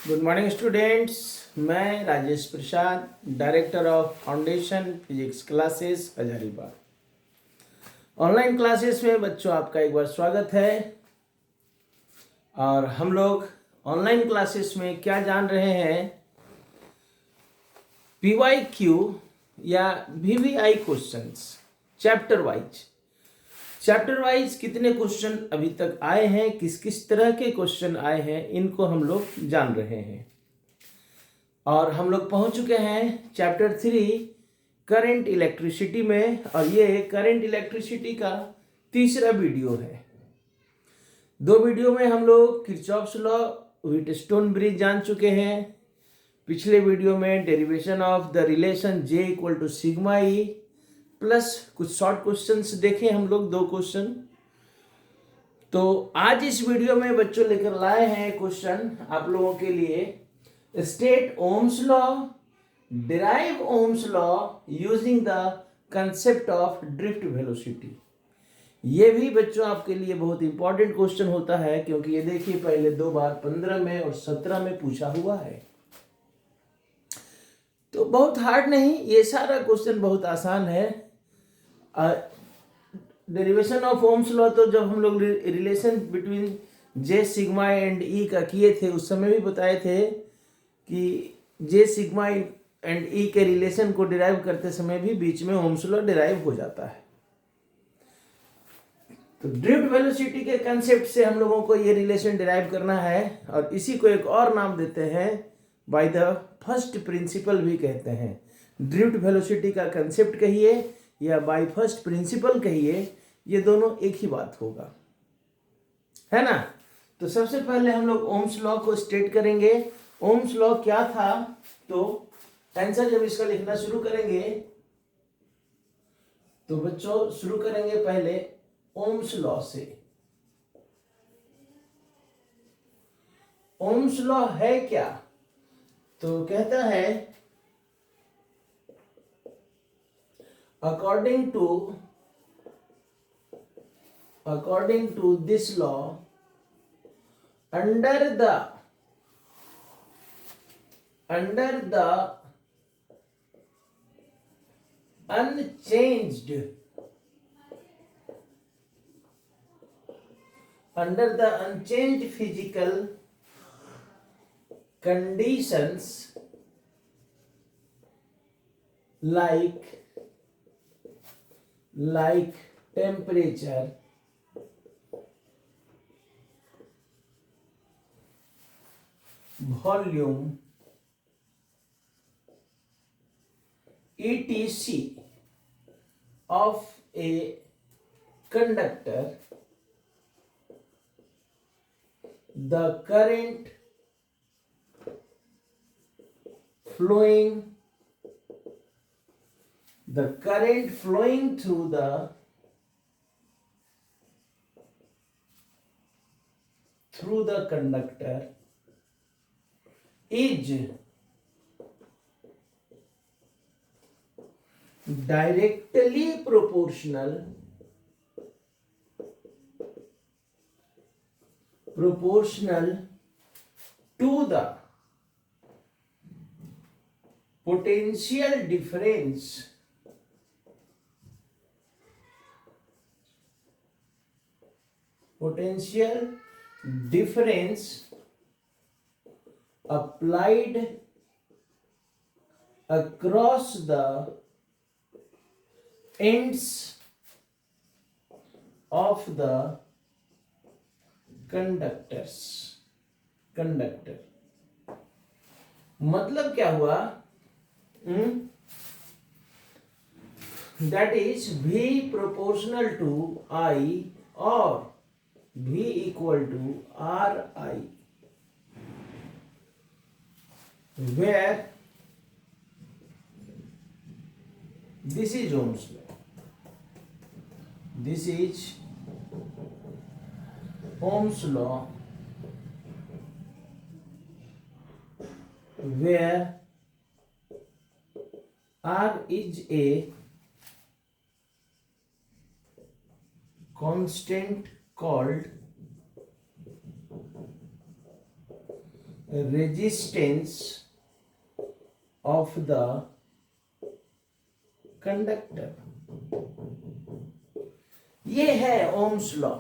Good morning students. मैं Rajesh Prasad, director of foundation physics classes Hazaribagh. Online classes में बच्चों आपका एक बार स्वागत है। और हम लोग ऑनलाइन क्लासेस में क्या जान रहे हैं, PYQ या VVI क्वेश्चंस चैप्टर वाइज कितने क्वेश्चन अभी तक आए हैं, किस किस तरह के क्वेश्चन आए हैं, इनको हम लोग जान रहे हैं। और हम लोग पहुंच चुके हैं चैप्टर 3 करंट इलेक्ट्रिसिटी में, और ये करंट इलेक्ट्रिसिटी का तीसरा वीडियो है। दो वीडियो में हम लोग किरचॉफ्स लॉ, व्हीटस्टोन ब्रिज जान चुके हैं। पिछले वीडियो में derivation of the relation J equal to sigma E plus कुछ शॉर्ट क्वेश्चंस देखे हम लोग, दो क्वेश्चन। तो आज इस वीडियो में बच्चों लेकर लाए हैं क्वेश्चन आप लोगों के लिए, state Ohm's law, derive Ohm's law using the concept of drift velocity। ये भी बच्चों आपके लिए बहुत इंपॉर्टेंट क्वेश्चन होता है, क्योंकि ये देखिए पहले दो बार 15 में और 17 में पूछा हुआ है। तो बहुत हार्ड नहीं, ये सारा क्वेश्चन बहुत आसान है। डेरिवेशन ऑफ ओम्स लॉ तो जब हम लोग relation between J sigma and E का किए थे, उस समय भी बताए थे कि J सिग्मा एंड E के रिलेशन को डिराइव करते समय भी बीच में ओम्स लॉ डिराइव हो जाता है। तो ड्रिफ्ट वेलोसिटी के कंसेप्ट से हम लोगों को ये रिलेशन डिराइव करना है, और इसी को एक और नाम देते हैं बाय द फर्स्ट प्रिंसिपल भी कहते हैं। ड्रिफ्ट वेलोसिटी का कंसेप्ट कहिए या बाय फर्स्ट प्रिंसिपल कहिए, ये दोनों एक ही बात होगा, है ना। तो सबसे पहले हम लोग ओम्स लॉ को स्टेट करेंगे। ओम्स लॉ क्या था, तो आंसर जब इसका लिखना शुरू करेंगे तो बच्चों शुरू करेंगे पहले ओम्स लॉ से। ओम्स लॉ है क्या, तो कहता है according to this law, under the unchanged physical conditions like temperature, volume, etc. of a conductor, the current flowing through the conductor is directly proportional to the potential difference applied across the ends of the conductor। मतलब क्या हुआ, that is V proportional to I or V equal to RI, where this is Ohm's law, this is Ohm's law, where R is a constant called resistance of the conductor. ये है Ohm's law.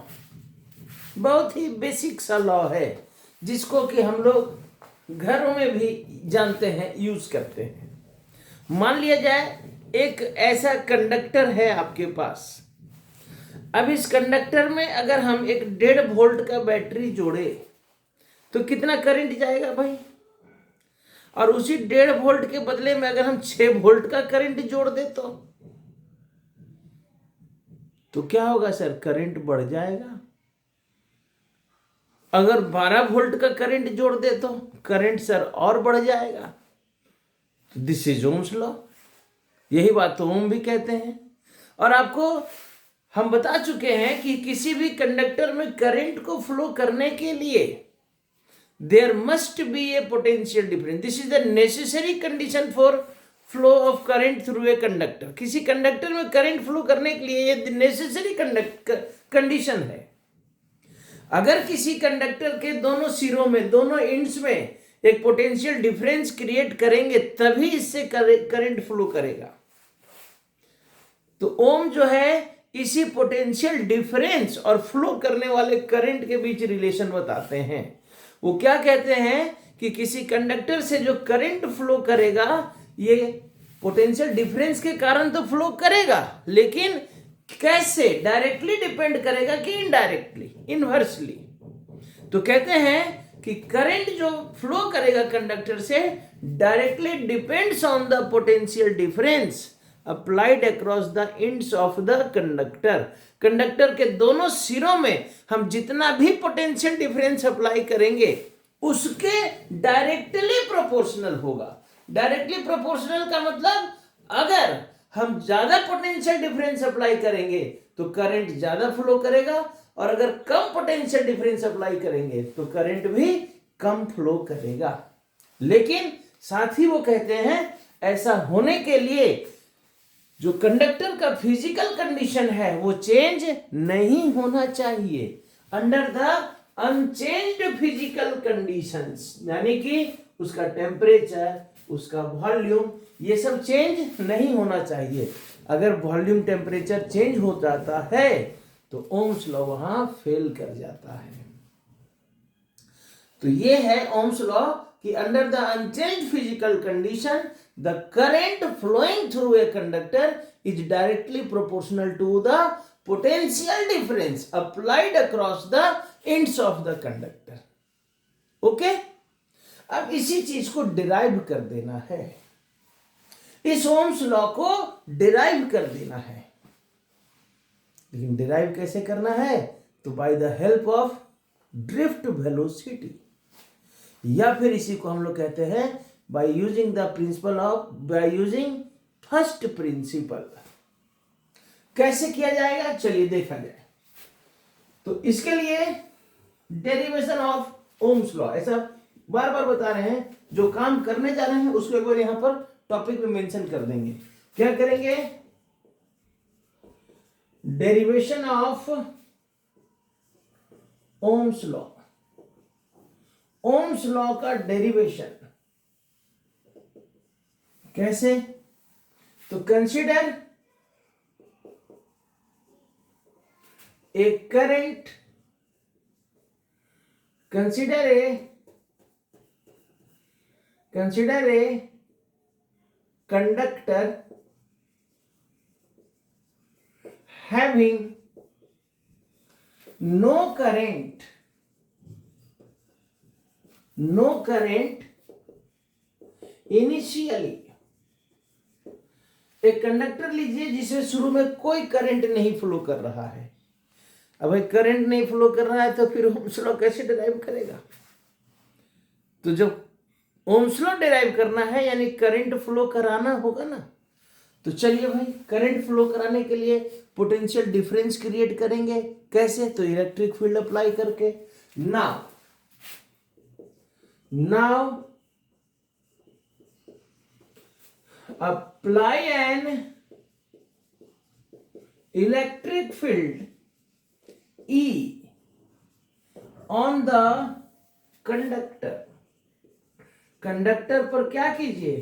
बहुत ही basic सा law है जिसको कि हम लोग घरों में भी जानते हैं, यूज करते हैं। मान लिया जाए एक ऐसा कंडक्टर है आपके पास। अब इस कंडक्टर में अगर हम एक 1.5 वोल्ट का बैटरी जोड़े तो कितना करंट जाएगा भाई? और उसी 1.5 वोल्ट के बदले में अगर हम 6 वोल्ट का करंट जोड़ दे तो क्या होगा सर? करंट बढ़ जाएगा। अगर 12 वोल्ट का करंट जोड़ दे तो करंट सर और बढ़ जाएगा। This is Ohm's law. यही बात तो ओम भी कहते हैं। और आपको हम बता चुके हैं कि किसी भी कंडक्टर में करंट को फ्लो करने के लिए there must be a potential difference. This is the necessary condition for flow of current through a conductor. किसी कंडक्टर में करंट फ्लो करने के लिए ये नेसेसरी कंडीशन है। अगर किसी कंडक्टर के दोनों सिरों में, दोनों एंड्स में एक पोटेंशियल डिफरेंस क्रिएट करेंगे तभी इससे करंट फ्लो करेगा। तो ओम जो है इसी पोटेंशियल डिफरेंस और फ्लो करने वाले करंट के बीच रिलेशन बताते हैं। वो क्या कहते हैं कि किसी कंडक्टर से जो करंट फ्लो करेगा ये पोटेंशियल डिफरेंस के कारण तो फ्लो करेगा, लेकिन कैसे? डायरेक्टली डिपेंड करेगा कि इनडायरेक्टली, इनवर्सली। तो कहते हैं कि करंट जो फ्लो करेगा कंडक्टर से directly depends on the potential difference applied across the ends of the conductor. Conductor के दोनों सिरों में हम जितना भी पोटेंशियल डिफरेंस अप्लाई करेंगे उसके डायरेक्टली प्रोपोर्शनल होगा। डायरेक्टली प्रोपोर्शनल का मतलब अगर हम ज्यादा पोटेंशियल डिफरेंस अप्लाई करेंगे तो करंट ज्यादा फ्लो करेगा, और अगर कम पोटेंशियल डिफरेंस अप्लाई करेंगे तो करंट भी कम फ्लो करेगा। लेकिन साथ ही वो कहते हैं ऐसा होने के लिए जो कंडक्टर का फिजिकल कंडीशन है वो चेंज नहीं होना चाहिए। Under the unchanged physical conditions, यानी कि उसका टेम्परेचर, उसका वॉल्यूम, ये सब चेंज नहीं होना चाहिए। अगर वॉल्यूम, टेम्परेचर चेंज हो जाता है तो ओम्स लॉ वहां फेल कर जाता है। तो ये है ओम्स लॉ कि under the unchanged physical condition the current flowing through a conductor is directly proportional to the potential difference applied across the ends of the conductor. Okay? अब इसी चीज को डिराइव कर देना है, इस ओम्स लॉ को डिराइव कर देना है। लेकिन डिराइव कैसे करना है? तो by the help of drift velocity, या फिर इसी को हम लोग कहते हैं by using the principle of, by using first principle। कैसे किया जाएगा चलिए देखा जाए। तो इसके लिए डेरिवेशन ऑफ ओम्स लॉ ऐसा बार बार बता रहे हैं, जो काम करने जा रहे हैं उसको एक बार यहां पर टॉपिक में मेंशन कर देंगे। क्या करेंगे? Derivation of Ohm's law. Ohm's law का डेरिवेशन कैसे? तो consider A current, consider a conductor having no current initially। एक कंडक्टर लीजिए जिसे शुरू में कोई करंट नहीं फ्लो कर रहा है। अब भाई करंट नहीं फ्लो कर रहा है तो फिर ओम्स लॉ कैसे डिराइव करेगा? तो जब ओम्स लॉ डिराइव करना है यानी करंट फ्लो कराना होगा ना। तो चलिए भाई, करंट फ्लो कराने के लिए पोटेंशियल डिफरेंस क्रिएट करेंगे। कैसे? तो इलेक्ट्रिक फील्ड अप्लाई करके। Now apply an electric field E on the conductor। Conductor पर क्या कीजिए,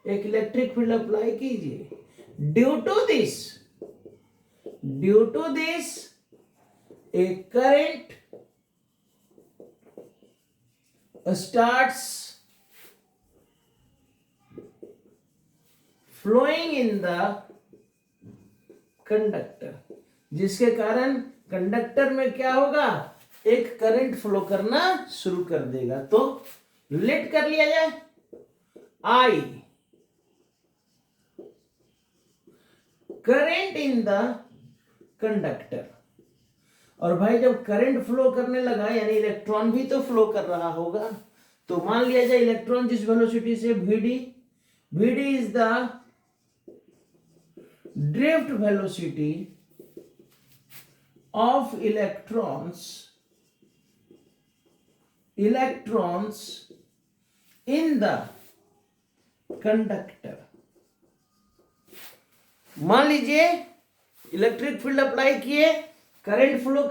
एक इलेक्ट्रिक फील्ड अप्लाई कीजिए। Due to this a current starts flowing in the conductor, जिसके कारण कंडक्टर में क्या होगा, एक करंट फ्लो करना शुरू कर देगा। तो लेट कर लिया जाए, I current in the conductor. और भाई जब करंट फ्लो करने लगा यानी इलेक्ट्रॉन भी तो फ्लो कर रहा होगा, तो मान लिया जाए इलेक्ट्रॉन जिस वेलोसिटी से vd is the drift velocity of electrons in the conductor. मान लीजिए इलेक्ट्रिक फील्ड अप्लाई किए, करंट फ्लो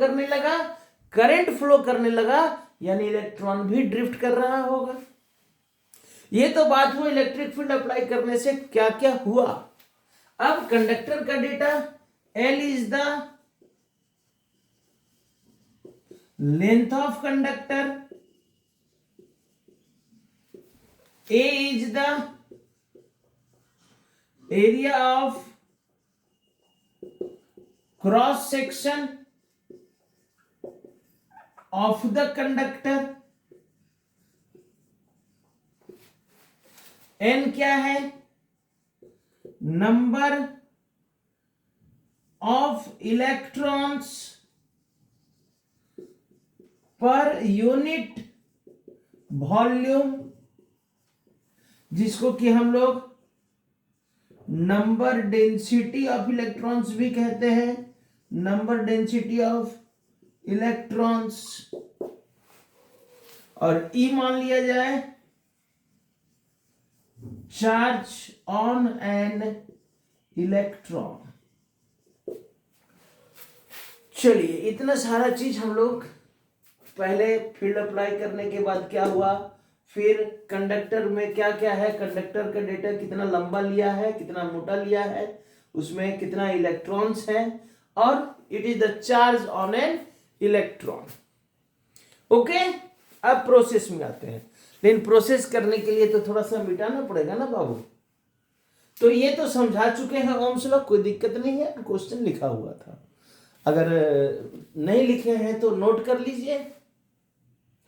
करने लगा यानी इलेक्ट्रॉन भी ड्रिफ्ट कर रहा होगा। ये तो बात हुई इलेक्ट्रिक फील्ड अप्लाई करने से क्या क्या हुआ। अब कंडक्टर का data, L is the length of conductor, A is the area of cross section of the conductor, n क्या है, number of electrons per unit volume, जिसको कि हम लोग नंबर डेंसिटी ऑफ इलेक्ट्रॉन्स भी कहते हैं, नंबर डेंसिटी ऑफ इलेक्ट्रॉन्स। और ई मान लिया जाए चार्ज ऑन एन इलेक्ट्रॉन। चलिए इतना सारा चीज हम लोग पहले फील्ड अप्लाई करने के बाद क्या हुआ, फिर कंडक्टर में क्या क्या है, कंडक्टर का डेटा कितना लंबा लिया है, कितना मोटा लिया है, उसमें कितना इलेक्ट्रॉन्स है, और it is the charge on an electron. Okay, अब प्रोसेस में आते हैं, लेकिन प्रोसेस करने के लिए तो थोड़ा सा मिटाना पड़ेगा ना बाबू। तो ये तो समझा चुके हैं ओम्स लॉ, कोई दिक्कत नहीं है, क्वेश्चन लिखा हुआ था, अगर नहीं लिखे हैं तो नोट कर लीजिए,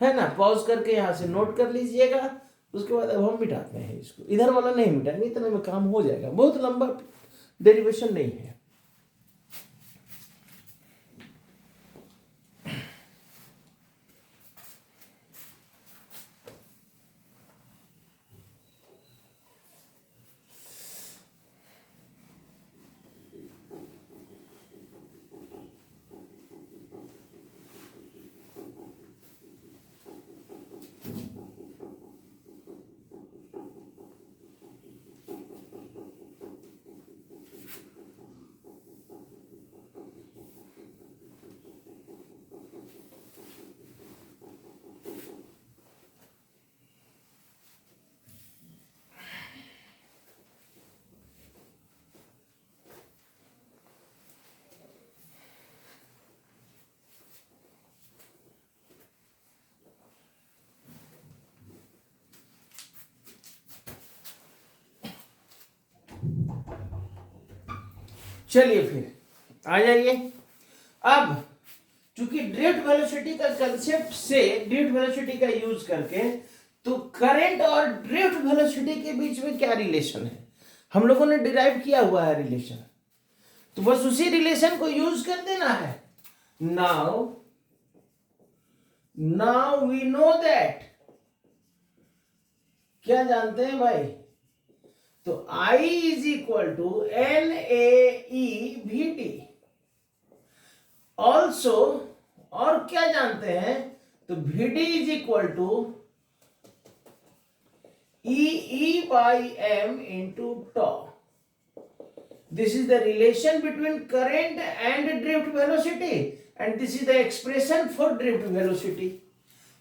है ना, पॉज करके यहाँ से नोट कर लीजिएगा। उसके बाद अब हम मिटाते हैं इसको, इधर वाला नहीं मिटाएंगे, इतने में काम हो जाएगा, बहुत लंबा डेरिवेशन नहीं है। चलिए फिर आ जाइए। अब चूंकि ड्रिफ्ट वेलोसिटी का कंसेप्ट से, ड्रिफ्ट वेलोसिटी का यूज करके, तो करंट और ड्रिफ्ट वेलोसिटी के बीच में क्या रिलेशन है हम लोगों ने डिराइव किया हुआ है रिलेशन, तो बस उसी रिलेशन को यूज कर देना है। नाउ वी नो दैट, क्या जानते हैं भाई, तो I is equal to NAEVT। Also और क्या जानते हैं, तो VD is equal to EE/m into tau. This is the relation between current and drift velocity, and this is the expression for drift velocity.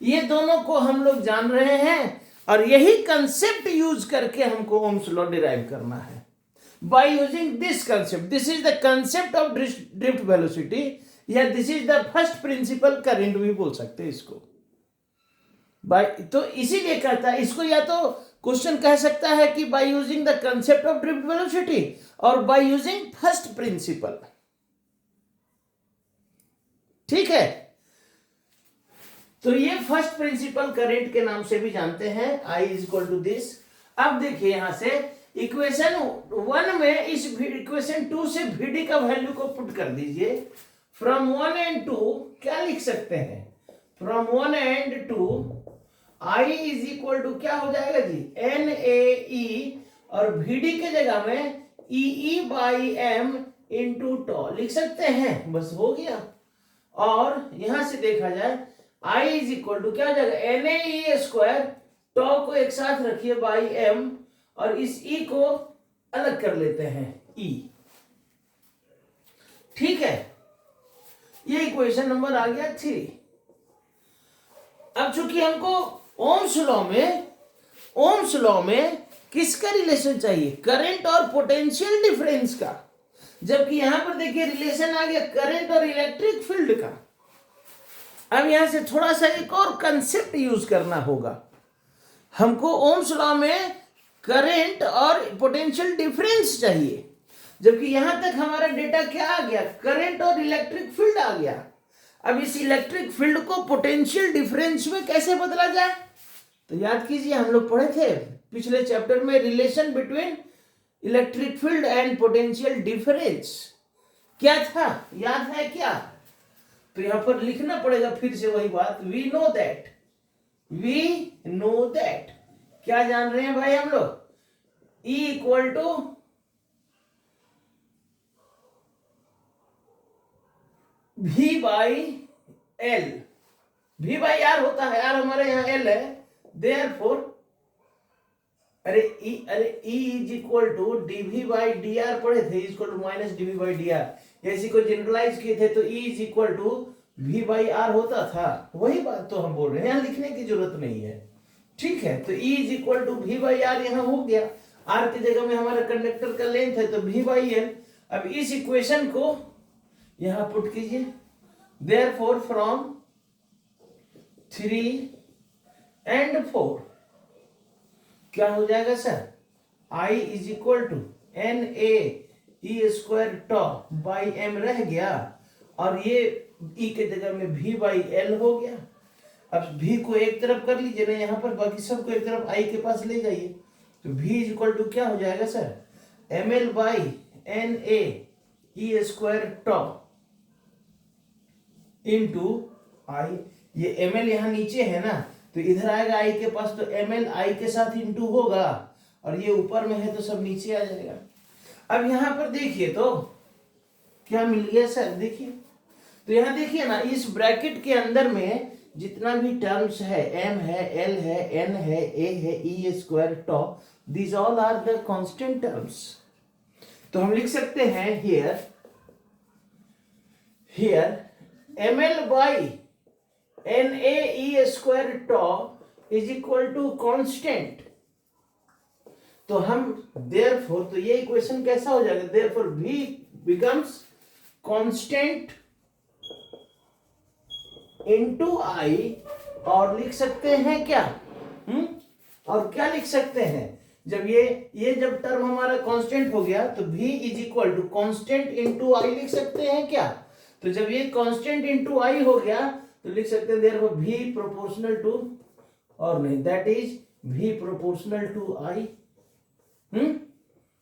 ये दोनों को हम लोग जान रहे हैं। और यही कंसेप्ट यूज करके हमको ओम्स लॉ डिराइव करना है by using this concept. This is the concept of drift velocity, या this is the first principle current भी बोल सकते हैं इसको। by तो इसीलिए कहता है इसको, या तो क्वेश्चन कह सकता है कि by using the concept of drift velocity और by using first principle। ठीक है, तो ये फर्स्ट प्रिंसिपल करंट के नाम से भी जानते हैं, I is equal to this. अब देखिए यहां से इक्वेशन 1 में इस इक्वेशन 2 से VD का वैल्यू को पुट कर दीजिए। फ्रॉम 1 एंड 2 क्या लिख सकते हैं, from 1 and 2 I is equal to क्या हो जाएगा जी, NAE, और VD के जगह में EE/m इंटू टॉ लिख सकते हैं, बस हो गया। और यहां से देखा जाए I इज इक्वल टू क्या हो जाएगा, NAE स्क्वायर, टॉ को एक साथ रखिए बाई m, और इस E को अलग कर लेते हैं E। ठीक है, ये इक्वेशन नंबर आ गया 3। अब चूंकि हमको ओम्स लॉ में किसका रिलेशन चाहिए, करंट और पोटेंशियल डिफरेंस का, जबकि यहां पर देखिए रिलेशन आ गया करंट और इलेक्ट्रिक फील्ड का। अब यहां से थोड़ा सा एक और कंसेप्ट यूज करना होगा, हमको ओम्स लॉ में करंट और पोटेंशियल डिफरेंस चाहिए, जबकि यहां तक हमारा डेटा क्या आ गया, करंट और इलेक्ट्रिक फील्ड आ गया। अब इस इलेक्ट्रिक फील्ड को पोटेंशियल डिफरेंस में कैसे बदला जाए, तो याद कीजिए हम लोग पढ़े थे पिछले चैप्टर में relation between electric field and potential difference क्या था, याद है क्या? तो यहां पर लिखना पड़ेगा फिर से वही बात, वी नो दैट क्या जान रहे हैं भाई हम लोग, E equal to V/L, V/R होता है, R हमारे यहाँ L है, देयरफॉर अरे E is equal to dV/dr पढ़े थे, इक्वल टू माइनस dV/dr, इसी को जनरलाइज किए थे तो E is equal to V/R होता था, वही बात तो हम बोल रहे हैं, यहाँ लिखने की जरूरत नहीं है। ठीक है, तो E is equal to V/R यहाँ हो गया, R की जगह में हमारा कंडक्टर का लेंथ है तो V/L। अब इस इक्वेशन को यहां पुट कीजिए, देयरफॉर फ्रॉम 3 एंड 4 क्या हो जाएगा sir, I is equal to NAE square tau by m रह गया, और ये E के जगह में V/L हो गया। अब V को एक तरफ कर लीजिए ना यहाँ पर, बाकी सबको एक तरफ I के पास ले जाइए, तो V इज इक्वल टू क्या हो जाएगा sir, ML/NAE square tau into I। ये ML यहाँ नीचे है ना, तो इधर आएगा I के पास, तो ML I के साथ इंटू होगा, और ये ऊपर में है तो सब नीचे आ जाएगा। अब यहाँ पर देखिए तो क्या मिल गया सर, देखिए तो यहाँ देखिए ना, इस ब्रैकेट के अंदर में जितना भी टर्म्स है, M है, L है, N है, A है, E square tau, these all are the constant terms। तो हम लिख सकते हैं here ML/NAE square tau is equal to constant. तो हम therefore, तो ये इक्वेशन कैसा हो जाएगा, therefore V becomes constant into I, और लिख सकते हैं क्या, और क्या लिख सकते हैं, जब ये जब टर्म हमारा कांस्टेंट हो गया तो V is equal to constant into I लिख सकते हैं क्या, तो जब ये कांस्टेंट इंटू I हो गया तो लिख सकते हैं देयरफॉर V प्रोपोर्शनल टू, और नहीं, that is V proportional to I।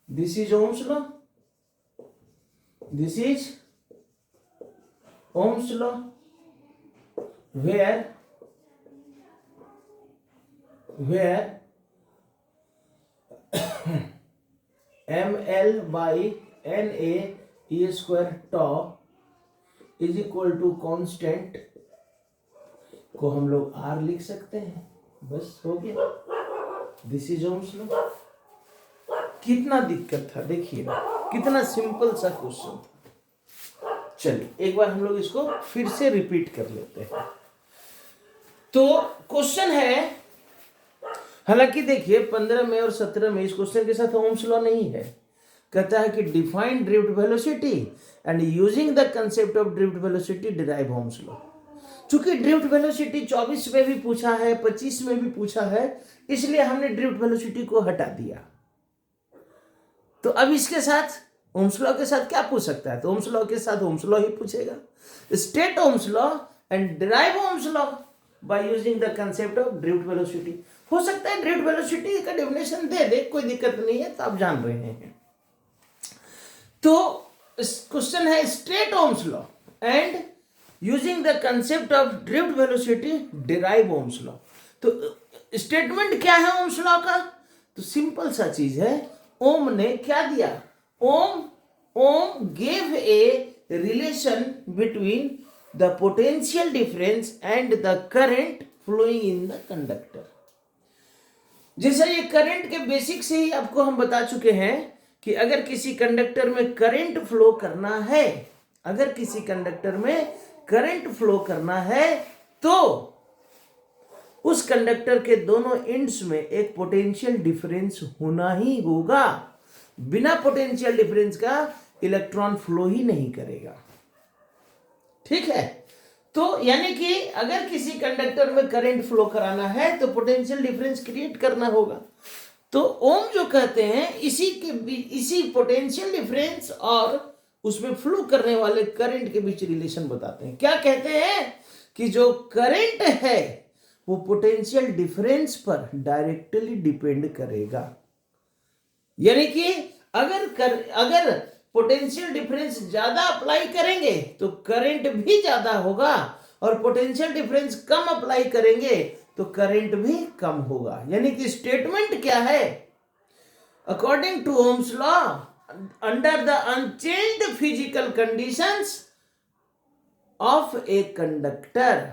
This is Ohm's law, this is Ohm's law, where ML/NAE square tau is equal to constant को हम लोग R लिख सकते हैं, बस हो गया, दिस इज ओम्स लॉ। कितना दिक्कत था, देखिए कितना सिंपल सा क्वेश्चन था। चलिए एक बार हम लोग इसको फिर से रिपीट कर लेते हैं। तो क्वेश्चन है, हालांकि देखिए 15 में और 17 में इस क्वेश्चन के साथ ओम्स लॉ नहीं है। कहता है कि define drift velocity and using the concept of drift velocity derive Ohm's law. चूंकि ड्रिफ्ट वेलोसिटी 24 में भी पूछा है, 25 में भी पूछा है, इसलिए हमने ड्रिफ्ट वेलोसिटी को हटा दिया। तो अब इसके साथ ओम्स लॉ के साथ क्या पूछ सकता है? तो ओम्स लॉ के साथ ओम्स लॉ ही पूछेगा। State Ohm's law and derive Ohm's law by using the concept of drift velocity. हो सकता है ड्रिफ्ट वेलोसिटी का डेफिनेशन दे दे, कोई दिक्कत नहीं है, तो आप जान रहे हैं। तो क्वेश्चन है state Ohm's law and using the concept of drift velocity derive Ohm's law. तो स्टेटमेंट क्या है ओम्स लॉ का? तो सिंपल सा चीज है, ओम ने क्या दिया? Ohm gave a relation between the potential difference and the current flowing in the conductor. जैसा ये करंट के बेसिक से ही आपको हम बता चुके हैं कि अगर किसी कंडक्टर में करंट फ्लो करना है, अगर किसी कंडक्टर में करंट फ्लो करना है, तो उस कंडक्टर के दोनों एंड्स में एक पोटेंशियल डिफरेंस होना ही होगा। बिना पोटेंशियल डिफरेंस का इलेक्ट्रॉन फ्लो ही नहीं करेगा। ठीक है? तो यानी कि अगर किसी कंडक्टर में करंट फ्लो कराना है तो पोटेंशियल डिफरेंस क्रिएट करना होगा। तो ओम जो कहते हैं इसी पोटेंशियल डिफरेंस और उसमें फ्लो करने वाले करंट के बीच रिलेशन बताते हैं। क्या कहते हैं? कि जो करंट है वो पोटेंशियल डिफरेंस पर डायरेक्टली डिपेंड करेगा। यानी कि अगर पोटेंशियल डिफरेंस ज्यादा अप्लाई करेंगे तो करंट भी ज्यादा होगा, और पोटेंशियल डिफरेंस कम अप्लाई करेंगे तो करंट भी कम होगा। यानी कि स्टेटमेंट क्या है? According to Ohm's law, under the unchanged physical conditions of a conductor,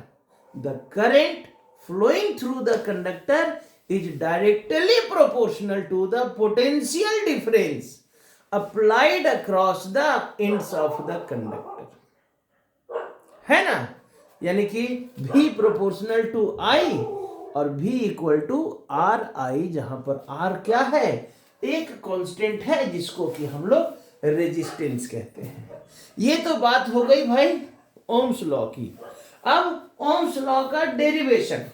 the current flowing through the conductor is directly proportional to the potential difference applied across the ends of the conductor। है ना? यानी कि V proportional to I और V equal to RI, जहां पर R क्या है? एक कांस्टेंट है जिसको कि हम लोग रेजिस्टेंस कहते हैं। ये तो बात हो गई भाई ओम्स लॉ की। अब ओम्स लॉ का डेरिवेशन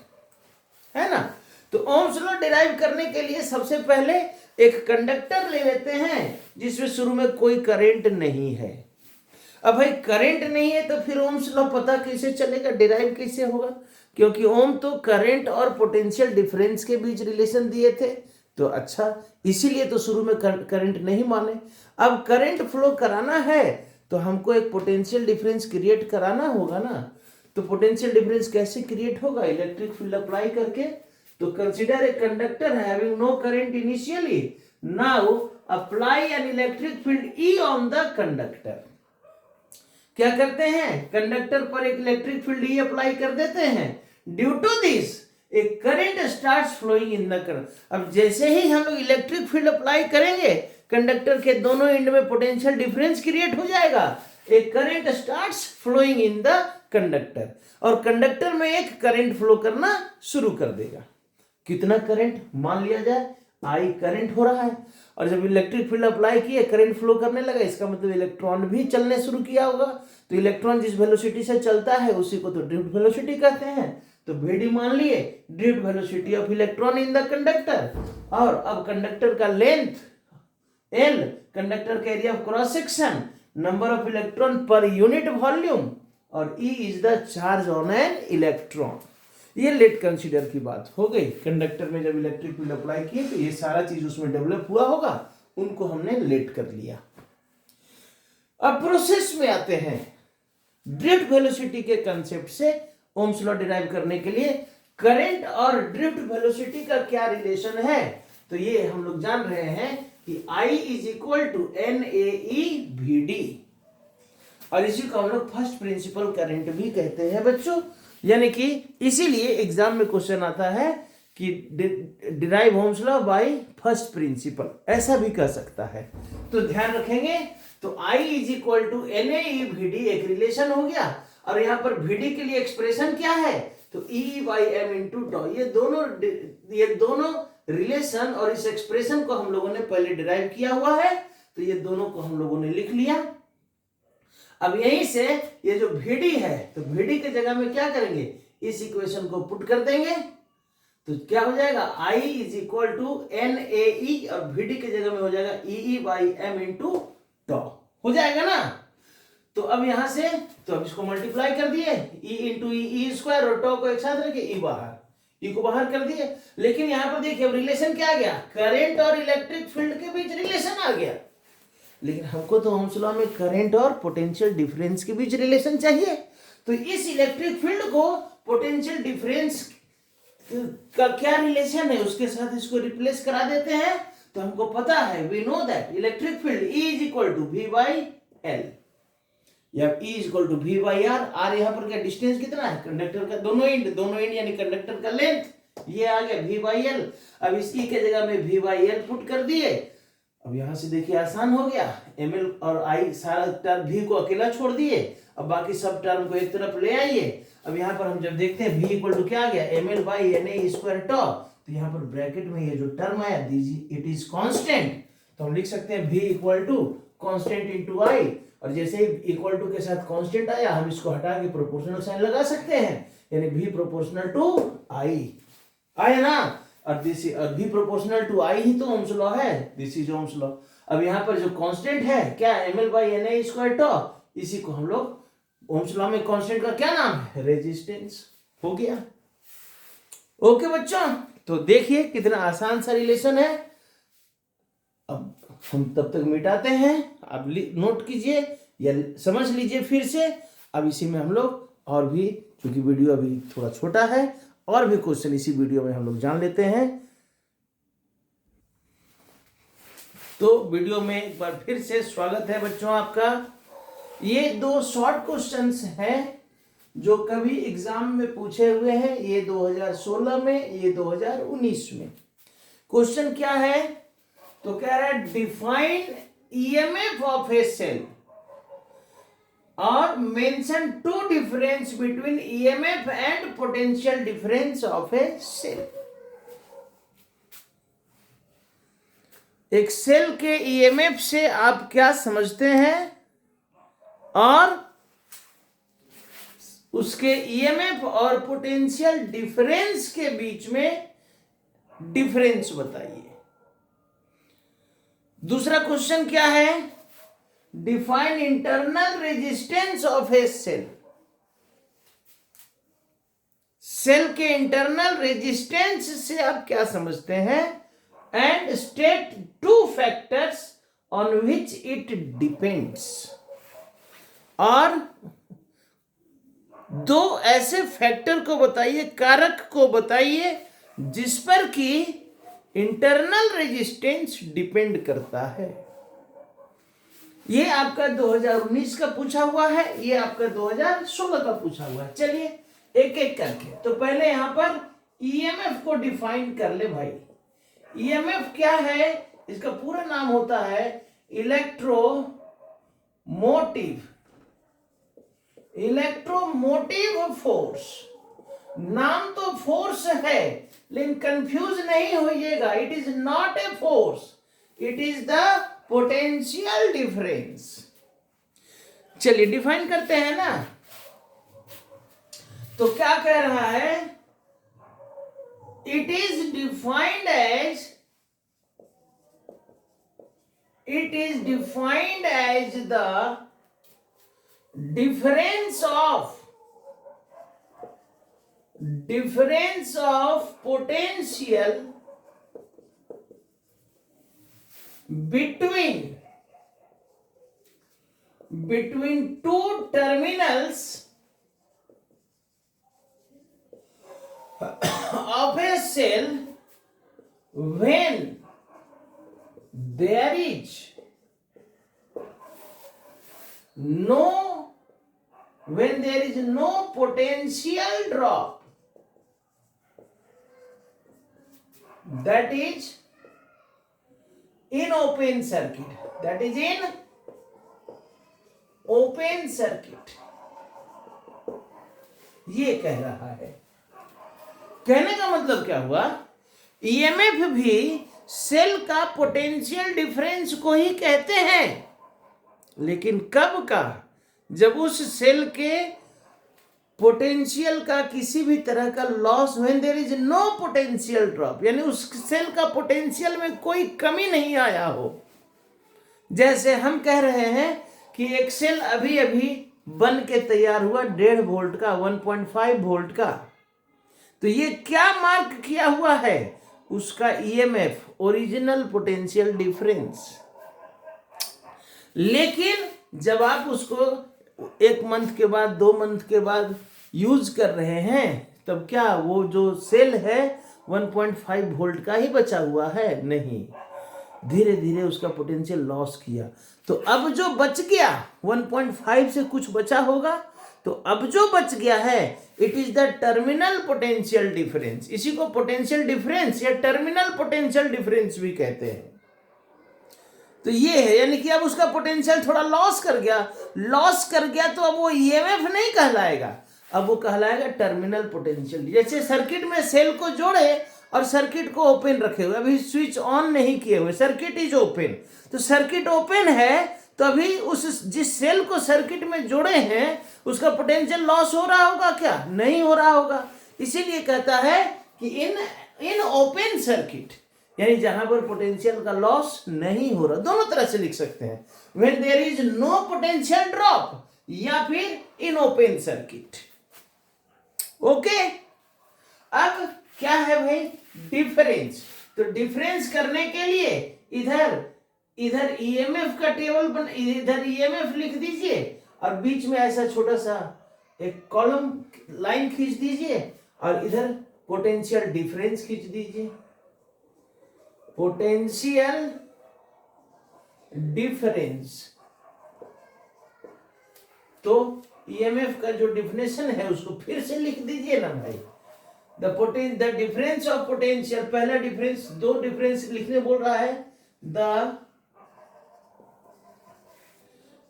है ना? तो ओम्स लॉ डिराइव करने के लिए सबसे पहले एक कंडक्टर ले लेते हैं जिसमें शुरू में कोई करंट नहीं है। अब भाई करंट नहीं है तो फिर ओम्स लॉ पता कैसे चलेगा, डिराइव कैसे होगा? क्योंकि ओम तो करंट और पोटेंशियल डिफरेंस के बीच रिलेशन दिए थे। तो अच्छा, इसीलिए तो शुरू में करंट नहीं माने। अब करंट फ्लो कराना है तो हमको एक पोटेंशियल डिफरेंस क्रिएट कराना होगा ना। तो पोटेंशियल डिफरेंस कैसे क्रिएट होगा? इलेक्ट्रिक फील्ड अप्लाई करके। तो consider a conductor having no current initially, now apply an electric field E on the conductor. क्या करते हैं? कंडक्टर पर एक इलेक्ट्रिक फील्ड ई अप्लाई कर देते हैं। Due to this a current starts flowing in the current. अब जैसे ही हम लोग इलेक्ट्रिक फील्ड अप्लाई करेंगे, कंडक्टर के दोनों एंड में पोटेंशियल डिफरेंस क्रिएट हो जाएगा। A current starts flowing in the conductor, और कंडक्टर में एक करंट फ्लो करना शुरू कर देगा। कितना करंट? मान लिया जाए आई करंट हो रहा है, और जब इलेक्ट्रिक फील्ड अप्लाई किए करंट फ्लो करने लगा, इसका मतलब इलेक्ट्रॉन भी चलने शुरू किया होगा। तो इलेक्ट्रॉन जिस वेलोसिटी से चलता है उसी को तो ड्रिफ्ट वेलोसिटी कहते हैं। तो VD मान लिए drift velocity of electron in the conductor. और अब कंडक्टर का लेंथ L, कंडक्टर का area of cross section, number of electron per unit volume, और E is the charge on an electron. ये लेट कंसीडर की बात हो गई। कंडक्टर में जब इलेक्ट्रिक फील्ड अप्लाई किए तो ये सारा चीज उसमें डेवलप हुआ होगा, उनको हमने लेट कर लिया। अब प्रोसेस में आते हैं। ड्रिफ्ट वेलोसिटी के कंसेप्ट से ओम्स लॉ डिराइव करने के लिए करंट और ड्रिफ्ट वेलोसिटी का क्या रिलेशन है, तो ये हम लोग जान रहे हैं कि I is equal to NAE/VD, और इसी को हम लोग फर्स्ट प्रिंसिपल करंट भी कहते हैं बच्चों। यानी कि इसीलिए एग्जाम में क्वेश्चन आता है कि derive Ohm's law by first principle, ऐसा भी कह सकता है। तो ध्यान रखेंगे। तो I is equal to NAE/VD एक रिलेशन हो गया, और यहाँ पर VD के लिए एक्सप्रेशन क्या है? तो E/m × τ। ये दोनों रिलेशन और इस एक्सप्रेशन को हम लोगों ने पहले डिराइव किया हुआ है, तो ये दोनों को हम लोगों ने लिख लिया। अब यहीं से ये जो VD है, तो VD के जगह में क्या करेंगे, इस इक्वेशन को पुट कर देंगे, तो क्या हो जाएगा, I is equal to NAE और VD के जगह में हो जाएगा EE/m इंटू टॉ, हो जाएगा ना। तो अब यहां से तो अब इसको मल्टीप्लाई कर दिए, E इंटू ई स्क्वायर और टॉ को एक साथ रखे, E बाहर, E को बाहर कर दिए। लेकिन यहां पर देखिए अब रिलेशन क्या आ गया, करंट और इलेक्ट्रिक फील्ड के बीच रिलेशन आ गया। लेकिन हमको तो ओम्स लॉ में करंट और पोटेंशियल डिफरेंस के बीच रिलेशन चाहिए। तो इस इलेक्ट्रिक फील्ड को पोटेंशियल डिफरेंस का क्या रिलेशन है उसके साथ इसको रिप्लेस करा देते हैं। तो हमको पता है, we know that electric field E is equal to V/L या E is equal to V/R। R यहाँ पर क्या डिस्टेंस कितना है, कंडक्टर का दोनों एंड यानी कंडक्टर का लेंथ, ये आ गया V/L। अब इस E के जगह में V/L पुट कर दिए। अब यहां से देखिए आसान हो गया, ml और I सारा टर्म V को अकेला छोड़ दिए, अब बाकी सब टर्म को एक तरफ ले आइए। अब यहाँ पर हम जब देखते हैं V इक्वल टू क्या आ गया, ml/na स्क्वायर टॉ, तो यहाँ पर ब्रैकेट में ये जो टर्म आया इट इज कांस्टेंट, तो हम लिख सकते हैं V equal to constant into I, और जैसे ही इक्वल टू के साथ कांस्टेंट आया हम इसको हटा के प्रोपोर्शनल साइन लगा सकते हैं, यानी V प्रोपोर्शनल टू I आया ना। और this V proportional to I ही तो ओम्स लॉ है, दिस इज ओम्स लॉ। अब यहाँ पर जो कांस्टेंट है क्या, ml/na स्क्वायर टॉ, इसी को हम लोग ओम्स लॉ में कांस्टेंट का क्या नाम है, रेजिस्टेंस, हो गया। ओके बच्चों, तो देखिए कितना आसान सा रिलेशन है। अब हम तब तक मिटाते हैं, अब नोट कीजिए या समझ लीजिए फिर से। अब इसी में हम लोग और भी, क्योंकि वीडियो अभी थोड़ा छोटा है, और भी क्वेश्चन इसी वीडियो में हम लोग जान लेते हैं। तो वीडियो में एक बार फिर से स्वागत है बच्चों आपका। ये दो शॉर्ट क्वेश्चंस हैं जो कभी एग्जाम में पूछे हुए हैं, ये 2016 में, ये 2019 में। क्वेश्चन क्या है, तो कह रहा है define EMF of a cell और mention two difference between EMF and potential difference of a cell. एक सेल के ईएमएफ से आप क्या समझते हैं और उसके ईएमएफ और पोटेंशियल डिफरेंस के बीच में डिफरेंस बताइए। दूसरा क्वेश्चन क्या है, define internal resistance of a cell. Cell के इंटरनल रेजिस्टेंस से आप क्या समझते हैं, and state two factors on which it depends. और दो ऐसे फैक्टर को बताइए, कारक को बताइए जिस पर कि इंटरनल रेजिस्टेंस डिपेंड करता है। ये आपका 2019 का पूछा हुआ है, ये आपका 2016 का पूछा हुआ है। चलिए एक एक करके, तो पहले यहां पर ईएमएफ को डिफाइन कर ले भाई। ईएमएफ क्या है, इसका पूरा नाम होता है इलेक्ट्रोमोटिव फोर्स। नाम तो फोर्स है, लेकिन कंफ्यूज नहीं होइएगा, it is not a force, it is the potential difference. चलिए डिफाइन करते हैं ना। तो क्या कह रहा है, it is defined as the difference of potential between two terminals of a cell when there is no potential drop, that is in open circuit, ये कह रहा है। कहने का मतलब क्या हुआ ईएमएफ भी सेल का पोटेंशियल डिफरेंस को ही कहते हैं, लेकिन कब का? जब उस सेल के पोटेंशियल का किसी भी तरह का loss, when there is no potential drop, यानी उस सेल का पोटेंशियल में कोई कमी नहीं आया हो। जैसे हम कह रहे हैं कि एक सेल अभी अभी बन के तैयार हुआ 1.5 वोल्ट का, 1.5 वोल्ट का, तो ये क्या मार्क किया हुआ है? उसका ईएमएफ, ओरिजिनल पोटेंशियल डिफरेंस। लेकिन जब आप उसको 1 मंथ के बाद, 2 मंथ के बाद यूज कर रहे हैं, तब क्या वो जो सेल है 1.5 वोल्ट का ही बचा हुआ है? नहीं, धीरे धीरे उसका पोटेंशियल लॉस किया। तो अब जो बच गया 1.5 से कुछ बचा होगा, तो अब जो बच गया है it is the terminal potential difference. इसी को पोटेंशियल डिफरेंस या टर्मिनल पोटेंशियल डिफरेंस भी कहते हैं। तो ये है, यानी कि अब उसका पोटेंशियल थोड़ा लॉस कर गया, तो अब वो ईएमएफ नहीं कहलाएगा, अब वो कहलाएगा टर्मिनल पोटेंशियल। जैसे सर्किट में सेल को जोड़े और सर्किट को ओपन रखे हुए, अभी स्विच ऑन नहीं किए हुए, सर्किट इज ओपन, तो सर्किट ओपन है, तो अभी उस जिस सेल को सर्किट में जोड़े हैं उसका पोटेंशियल लॉस हो रहा होगा क्या? नहीं हो रहा होगा। इसीलिए कहता है कि इन ओपन सर्किट, यानी जहां पर पोटेंशियल का लॉस नहीं हो रहा, दोनों तरह से लिख सकते हैं, when there is no potential drop या फिर इन ओपन सर्किट। ओके, अब क्या है भाई? डिफरेंस। तो डिफरेंस करने के लिए इधर ईएमएफ का टेबल इधर ईएमएफ लिख दीजिए और बीच में ऐसा छोटा सा एक कॉलम लाइन खींच दीजिए और इधर पोटेंशियल डिफरेंस खींच दीजिए। पोटेंशियल डिफरेंस, तो ईएमएफ का जो डिफिनेशन है उसको फिर से लिख दीजिए ना भाई। द डिफरेंस ऑफ पोटेंशियल, पहला डिफरेंस, 2 डिफरेंस लिखने बोल रहा है। The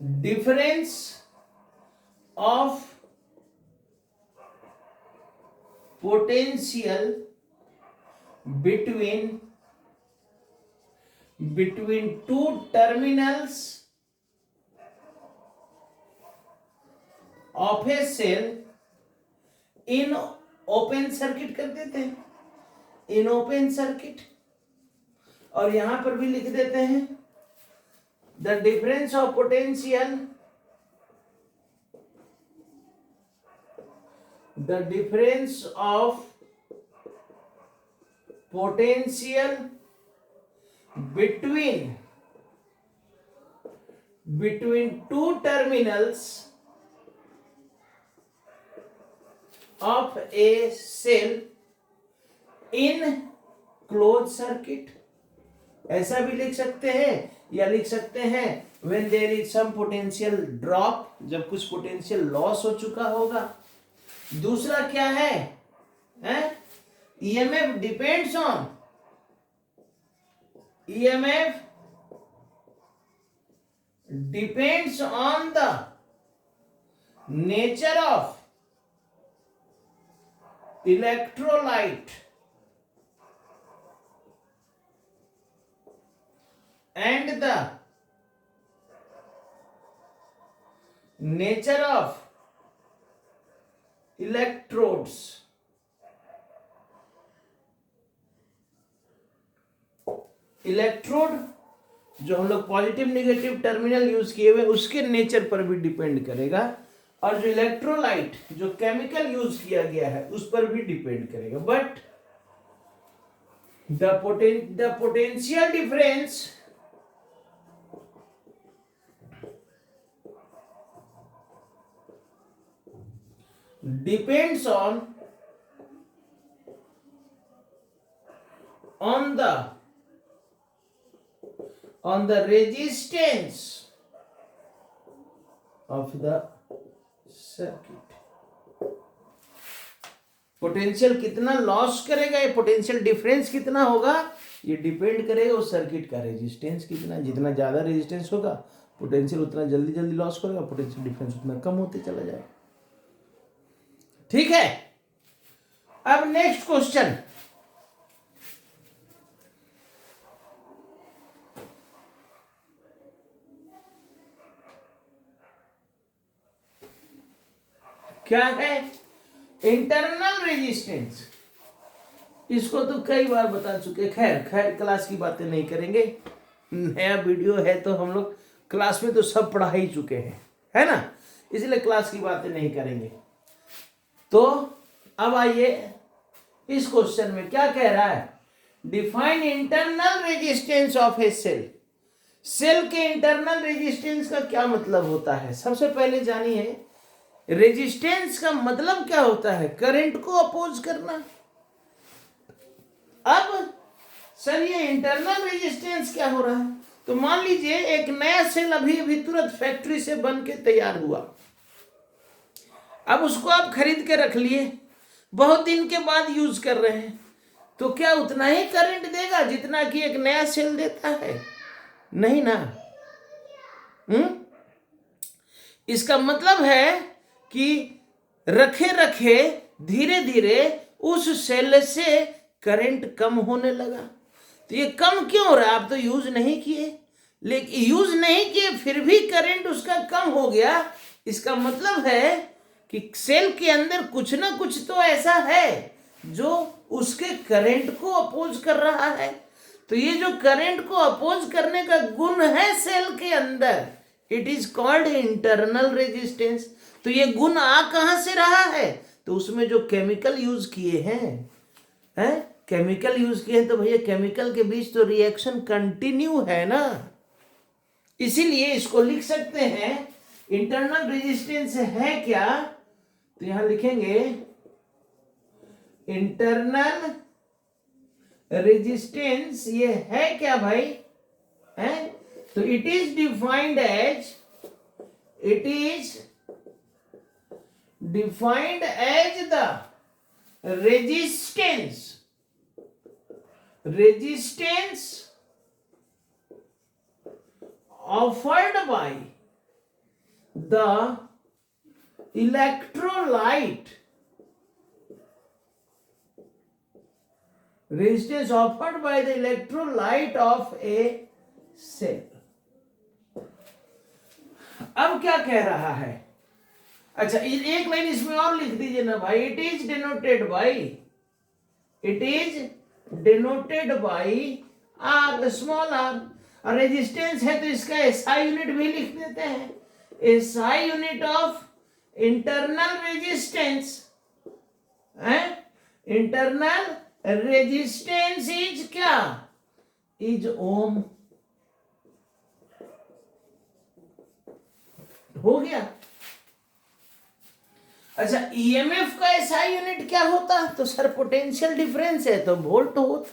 difference of potential between 2 terminals of a cell in open circuit कर देते हैं, in open circuit, और यहां पर भी लिख देते हैं the difference of potential, the difference of potential between 2 terminals of a cell in closed circuit, ऐसा भी लिख सकते हैं, या लिख सकते हैं when there is some potential drop, जब कुछ पोटेंशियल लॉस हो चुका होगा। दूसरा क्या है? EMF depends on, EMF depends on the nature of electrolyte and the nature of electrodes। Electrode जो हम लोग पॉजिटिव नेगेटिव टर्मिनल यूज किए हुए उसके नेचर पर भी डिपेंड करेगा, और जो इलेक्ट्रोलाइट जो केमिकल यूज किया गया है उस पर भी डिपेंड करेगा। But the potential difference depends on the resistance of the circuit। Potential कितना लॉस करेगा, ये पोटेंशियल डिफरेंस कितना होगा, ये डिपेंड करेगा उस सर्किट का रेजिस्टेंस कितना। जितना ज्यादा रेजिस्टेंस होगा पोटेंशियल उतना जल्दी जल्दी लॉस करेगा, पोटेंशियल डिफरेंस उतना कम होते चला जाएगा। ठीक है, अब नेक्स्ट क्वेश्चन, क्या है? Internal resistance. इसको तो कई बार बता चुके, खैर क्लास की बातें नहीं करेंगे, नया वीडियो है तो हम लोग क्लास में तो सब पढ़ा ही चुके हैं, है ना, इसलिए क्लास की बातें नहीं करेंगे। तो अब आइए इस क्वेश्चन में क्या कह रहा है, define internal resistance of a cell. Cell के इंटरनल रेजिस्टेंस का क्या मतलब होता है? सबसे पहले जानिए रेजिस्टेंस का मतलब क्या होता है, करंट को अपोज करना। अब सर ये इंटरनल रेजिस्टेंस क्या हो रहा है? तो मान लीजिए एक नया सेल अभी तुरंत फैक्ट्री से बन के तैयार हुआ, अब उसको आप खरीद के रख लिए, बहुत दिन के बाद यूज कर रहे हैं, तो क्या उतना ही करंट देगा जितना कि एक नया सेल देता है? नहीं ना। इसका मतलब है कि रखे रखे धीरे धीरे उस सेल से करंट कम होने लगा। तो ये कम क्यों हो रहा है? आप तो यूज नहीं किए, लेकिन यूज नहीं किए फिर भी करंट उसका कम हो गया। इसका मतलब है कि सेल के अंदर कुछ ना कुछ तो ऐसा है जो उसके करंट को अपोज कर रहा है। तो ये जो करंट को अपोज करने का गुण है सेल के अंदर, it is called internal resistance. तो ये गुण आ कहां से रहा है? तो उसमें जो केमिकल यूज किए हैं, केमिकल यूज किए हैं, तो भैया केमिकल के बीच तो रिएक्शन कंटिन्यू है ना, इसीलिए इसको लिख सकते हैं इंटरनल रेजिस्टेंस है क्या? तो यहां लिखेंगे इंटरनल रेजिस्टेंस ये है क्या भाई? है तो it is defined as the resistance offered by the electrolyte, resistance offered by the electrolyte of a cell। अब क्या कह रहा है? अच्छा एक लाइन इसमें और लिख दीजिए ना भाई, it is denoted by R, small r. और रेजिस्टेंस है तो इसका एसआई यूनिट भी लिख देते हैं, SI unit of internal resistance है। इंटरनल रेजिस्टेंस इज क्या? Is ohm. हो गया। अच्छा ईएमएफ का एसआई यूनिट क्या होता? तो सर पोटेंशियल डिफरेंस है तो वोल्ट होता।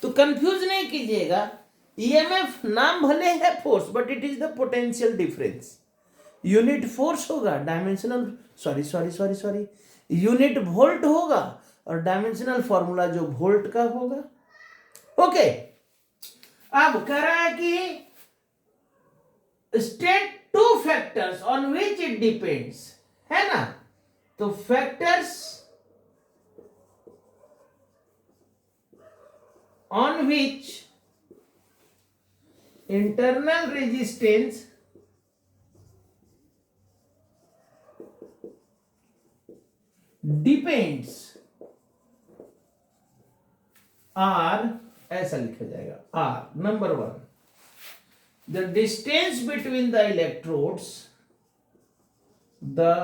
तो कंफ्यूज नहीं कीजिएगा, ईएमएफ नाम भले है force but it is the potential difference. Unit force होगा, डायमेंशनल सॉरी यूनिट वोल्ट होगा और डायमेंशनल फॉर्मूला जो वोल्ट का होगा। ओके, अब कह रहा है कि state two factors on which it depends, है ना। तो factors on which internal resistance depends are, ऐसा लिखा जाएगा are. Number 1, the distance between the electrodes, the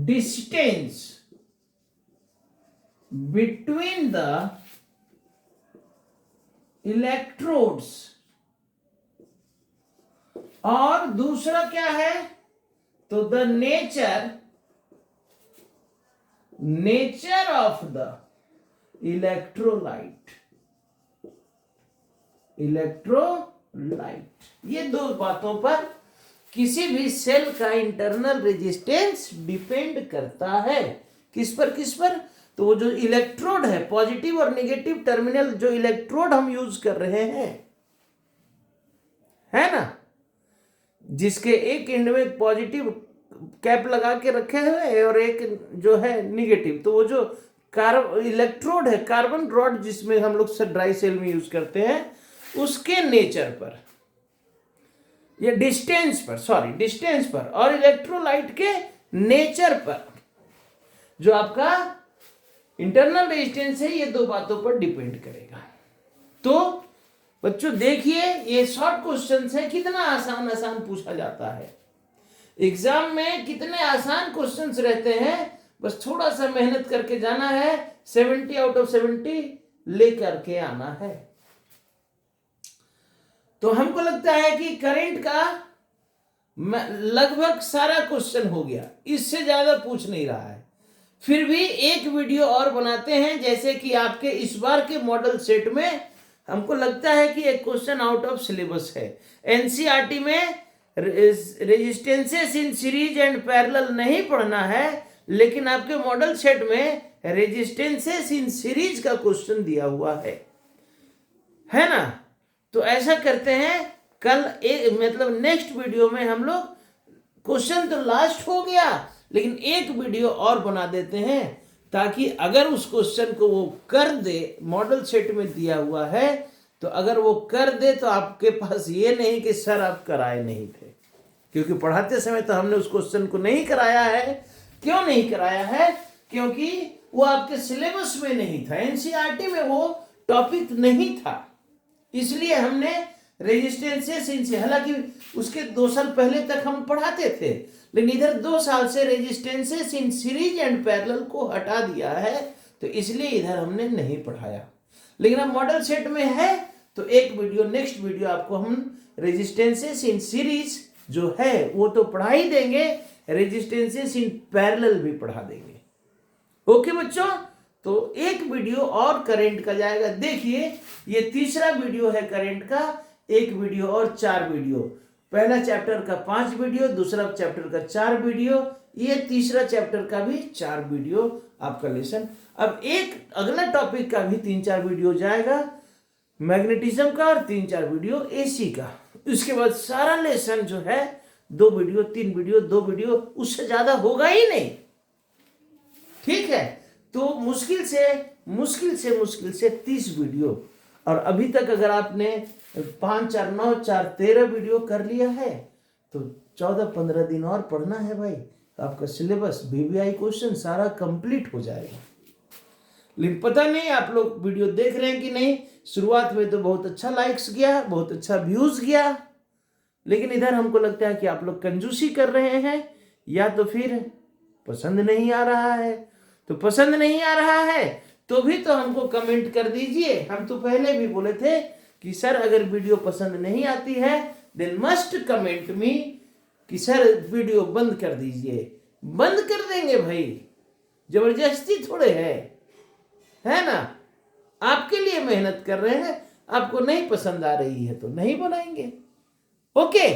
distance between the electrodes, और दूसरा क्या है? तो the nature of the electrolyte, ये दो बातों पर किसी भी सेल का इंटरनल रेजिस्टेंस डिपेंड करता है। किस पर? तो वो जो इलेक्ट्रोड है, पॉजिटिव और नेगेटिव टर्मिनल जो इलेक्ट्रोड हम यूज कर रहे हैं, है ना, जिसके एक एंड में पॉजिटिव कैप लगा के रखे हुए और एक जो है निगेटिव, तो वो जो इलेक्ट्रोड है, कार्बन रॉड जिसमें हम लोग ड्राई सेल में यूज करते हैं, उसके नेचर पर ये डिस्टेंस पर, सॉरी डिस्टेंस पर और इलेक्ट्रोलाइट के नेचर पर, जो आपका इंटरनल रेजिस्टेंस है, ये दो बातों पर डिपेंड करेगा। तो बच्चों देखिए, ये शॉर्ट क्वेश्चंस है, कितना आसान आसान पूछा जाता है एग्जाम में, कितने आसान क्वेश्चंस रहते हैं, बस थोड़ा सा मेहनत करके जाना है, 70 आउट ऑफ 70 लेकर के आना है। तो हमको लगता है कि करंट का लगभग सारा क्वेश्चन हो गया, इससे ज्यादा पूछ नहीं रहा है। फिर भी एक वीडियो और बनाते हैं, जैसे कि आपके इस बार के मॉडल सेट में हमको लगता है कि एक क्वेश्चन आउट ऑफ सिलेबस है। एनसीईआरटी में resistances in series and parallel नहीं पढ़ना है, लेकिन आपके मॉडल सेट में रेजिस्टेंसेस इन सीरीज का क्वेश्चन दिया हुआ है ना। तो ऐसा करते हैं, कल एक मतलब नेक्स्ट वीडियो में हम लोग, क्वेश्चन तो लास्ट हो गया, लेकिन एक वीडियो और बना देते हैं, ताकि अगर उस क्वेश्चन को वो कर दे, मॉडल सेट में दिया हुआ है, तो अगर वो कर दे तो आपके पास ये नहीं कि सर आप कराए नहीं थे, क्योंकि पढ़ाते समय तो हमने उस क्वेश्चन को नहीं कराया है। क्यों नहीं कराया है? क्योंकि वो आपके सिलेबस में नहीं था, एनसीईआरटी में वो टॉपिक नहीं था, इसलिए हमने रेजिस्टेंसेस इनसे, हालांकि उसके 2 साल पहले तक हम पढ़ाते थे, लेकिन इधर 2 साल से resistances in series and parallel को हटा दिया है, तो इसलिए इधर हमने नहीं पढ़ाया। लेकिन अब मॉडल सेट में है, तो एक वीडियो, नेक्स्ट वीडियो आपको हम रेजिस्टेंसेस इन सीरीज जो है वो तो पढ़ा ही देंगे, रेजिस्टेंसेस इन पैरेलल भी पढ़ा देंगे। ओके बच्चों, तो एक वीडियो और करंट का जाएगा। देखिए, ये तीसरा वीडियो है करंट का, एक वीडियो और 4 वीडियो, पहला चैप्टर का 5 वीडियो, दूसरा चैप्टर का 4 वीडियो, ये तीसरा चैप्टर का भी 4 वीडियो आपका लेसन। अब एक अगला टॉपिक का भी 3-4 वीडियो जाएगा, मैग्नेटिज्म का, और 3-4 वीडियो एसी का। उसके बाद सारा लेसन जो है 2 वीडियो, 3 वीडियो, 2 वीडियो, उससे ज्यादा होगा ही नहीं। ठीक है, तो मुश्किल से 30 वीडियो, और अभी तक अगर आपने 5, 4, 9, 4, 13 वीडियो कर लिया है, तो 14-15 दिन और पढ़ना है भाई, आपका सिलेबस वीवीआई क्वेश्चन सारा कंप्लीट हो जाएगा। लेकिन पता नहीं आप लोग वीडियो देख रहे हैं कि नहीं। शुरुआत में तो बहुत अच्छा लाइक्स गया, बहुत अच्छा व्यूज गया, लेकिन इधर हमको लगता है कि आप लोग कंजूसी कर रहे हैं, या तो फिर पसंद नहीं आ रहा है। तो पसंद नहीं आ रहा है तो भी तो हमको कमेंट कर दीजिए। हम तो पहले भी बोले थे कि सर अगर वीडियो पसंद नहीं आती है, देन मस्ट कमेंट मी कि सर वीडियो बंद कर दीजिए। बंद कर देंगे भाई, जबरदस्ती थोड़े है ना। आपके लिए मेहनत कर रहे हैं, आपको नहीं पसंद आ रही है तो नहीं बनाएंगे। ओके,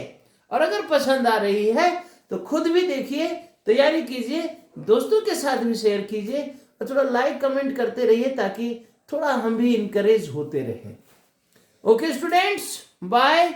और अगर पसंद आ रही है तो खुद भी देखिए, तैयारी कीजिए, दोस्तों के साथ भी शेयर कीजिए, और थोड़ा लाइक कमेंट करते रहिए, ताकि थोड़ा हम भी इनकरेज होते रहें। Okay students, bye.